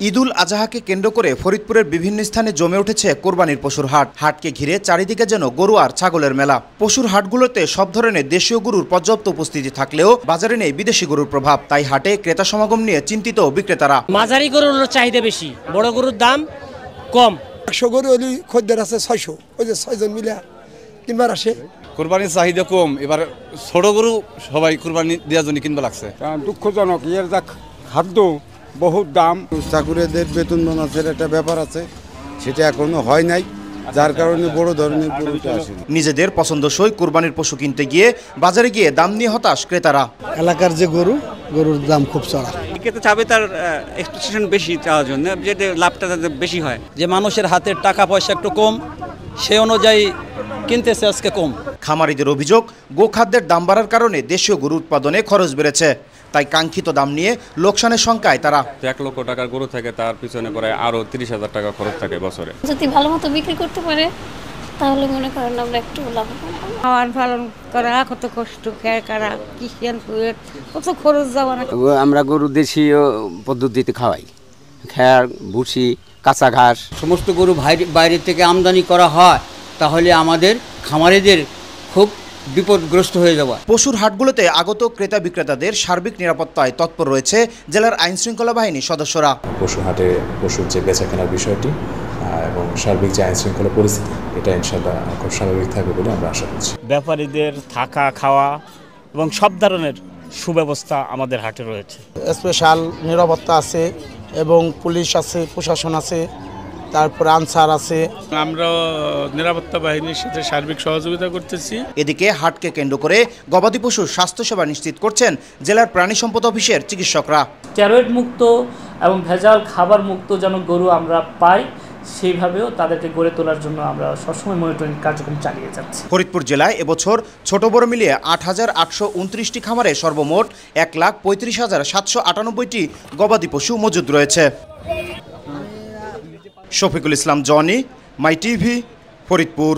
ঈদুল আজহাকে কেন্দ্র করে ফরিদপুরের বিভিন্ন স্থানে জমে উঠেছে কোরবানির পশুর হাট। হাটকে ঘিরে চারিদিকে যেন গরু আর ছাগলের মেলা। পশুর হাটগুলোতে সব ধরনের দেশীয় গরুর পর্যাপ্ত উপস্থিতি থাকলেও বাজারে নেই বিদেশি গরুর প্রভাব। তাই হাটে ক্রেতা সমাগম নিয়ে চিন্তিত বিক্রেতারা। মাঝারি গরুর চাহিদা বেশি, বড় গরুর দাম কম। 100 গরু হলে খদ্দের আছে 600, ওই যে 6 জন মিলে কিনবার আসে। কোরবানির চাহিদা কম, এবার ছোট গরু সবাই কোরবানি দেওয়ার জন্য কিনবা লাগছে। দুঃখজনক, এর যা খাদ্য বহুত দাম। চাকুরিদের বেতন বোনাসের একটা ব্যাপার আছে, সেটা এখনো হয় নাই, যার কারণে বড় ধরনের গরুটা আসে। নিজেদের পছন্দসই কোরবানির পশু কিনতে গিয়ে বাজারে গিয়ে দাম নিয়ে হতাশ ক্রেতারা। এলাকার যে গরুর দাম খুব চড়া। ক্রেতা চাবে তার এক্সপেকটেশন বেশি চাওয়ার জন্য, যেটা লাভটা তাদের বেশি হয়। যে মানুষের হাতের টাকা পয়সা একটু কম, সে অনুযায়ী কিনতেছে আজকে কম। খামারিদের অভিযোগ, গোখাদ্যের দাম বাড়ার কারণে দেশীয় গরু উৎপাদনে খরচ বেড়েছে। তাই কাঙ্ক্ষিত দাম নিয়ে লোকসানের শঙ্কায় তারা। 1 লক্ষ টাকার গরু থাকে, তার পিছনে করে আরো 30,000 টাকা খরচ থাকে বছরে। যদি ভালো মতো বিক্রি করতে পারে তাহলে মনে করেন আমরা একটু লাভ পাবো। খাওয়ান পালন করা কত কষ্ট, খেয়ে কারা কিষান কত খরচ যাওয়া না। আমরা গরু দেশীয় পদ্ধতিতে খাওয়াই, খ্যার, ভুসি, কাঁচা ঘাস। সমস্ত গরু বাইরে থেকে আমদানি করা হয়, তাহলে আমাদের খামারিদের খুব বিপদগ্রস্ত হয়ে যাওয়া। পশুর হাটগুলোতে আগত ক্রেতা বিক্রেতাদের সার্বিক নিরাপত্তায় তৎপর রয়েছে জেলার আইনশৃঙ্খলা বাহিনীর সদস্যরা। পশু হাটে পশুর যে বেচা কেনার বিষয়টি এবং সার্বিক যে আইনশৃঙ্খলা পরিস্থিতি, এটা ইনশাআল্লাহ খুব স্বাভাবিক থাকবে বলে আমরা আশা করছি। ব্যাপারীদের থাকা খাওয়া এবং সব ধরনের সুব্যবস্থা আমাদের হাটে রয়েছে। স্পেশাল নিরাপত্তা আছে এবং পুলিশ আছে, প্রশাসন আছে, তারপরে আনসার আছে। আমরা নিরাপত্তা বাহিনীর সাথে সার্বিক সহযোগিতা করতেছি। এদিকে হাটকে কেন্দ্র করে গবাদি পশুর স্বাস্থ্যসেবা নিশ্চিত করছেন জেলার প্রাণী সম্পদ অফিসের চিকিৎসকরা। স্টেরয়েড মুক্ত এবং ভেজাল খাবার মুক্ত যেন গরু আমরা পাই, সেইভাবেও তাদেরকে গড়ে তোলার জন্য আমরা সবসময় মনিটরিং কার্যক্রম চালিয়ে যাচ্ছি। ফরিদপুর জেলায় এবছর ছোট বড় মিলিয়ে 8,829টি খামারে সর্বমোট 1,35,798টি গবাদি পশু মজুদ রয়েছে। শফিকুল ইসলাম জনি, মাই টিভি, ফরিদপুর।